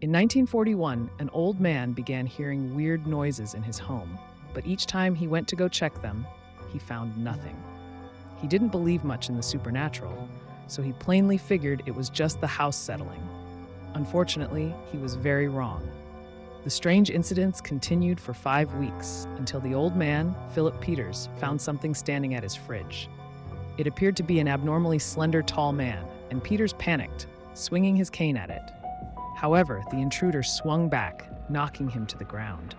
In 1941, an old man began hearing weird noises in his home, but each time he went to go check them, he found nothing. He didn't believe much in the supernatural, so he plainly figured it was just the house settling. Unfortunately, he was very wrong. The strange incidents continued for 5 weeks until the old man, Philip Peters, found something standing at his fridge. It appeared to be an abnormally slender, tall man, and Peters panicked, swinging his cane at it. However, the intruder swung back, knocking him to the ground.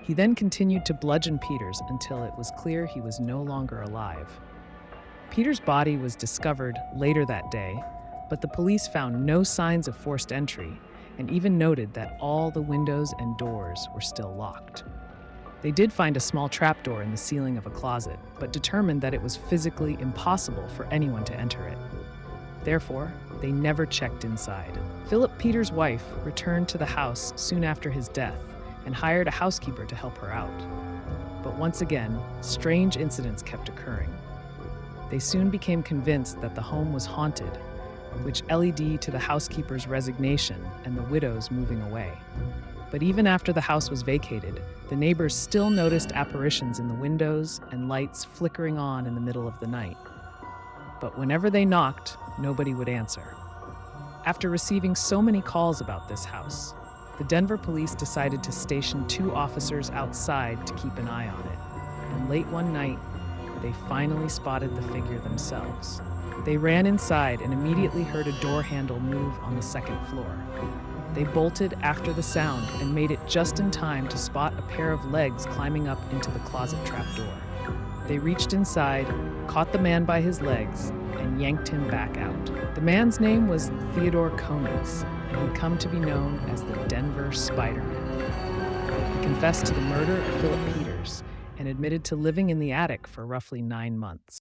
He then continued to bludgeon Peters until it was clear he was no longer alive. Peters' body was discovered later that day, but the police found no signs of forced entry and even noted that all the windows and doors were still locked. They did find a small trapdoor in the ceiling of a closet, but determined that it was physically impossible for anyone to enter it. Therefore, they never checked inside. Philip Peters' wife returned to the house soon after his death and hired a housekeeper to help her out. But once again, strange incidents kept occurring. They soon became convinced that the home was haunted, which led to the housekeeper's resignation and the widow's moving away. But even after the house was vacated, the neighbors still noticed apparitions in the windows and lights flickering on in the middle of the night. But whenever they knocked, nobody would answer. After receiving so many calls about this house, the Denver police decided to station 2 officers outside to keep an eye on it. And late one night, they finally spotted the figure themselves. They ran inside and immediately heard a door handle move on the second floor. They bolted after the sound and made it just in time to spot a pair of legs climbing up into the closet trapdoor. They reached inside, caught the man by his legs, and yanked him back out. The man's name was Theodore Koenigs, and he'd come to be known as the Denver Spider-Man. He confessed to the murder of Philip Peters and admitted to living in the attic for roughly 9 months.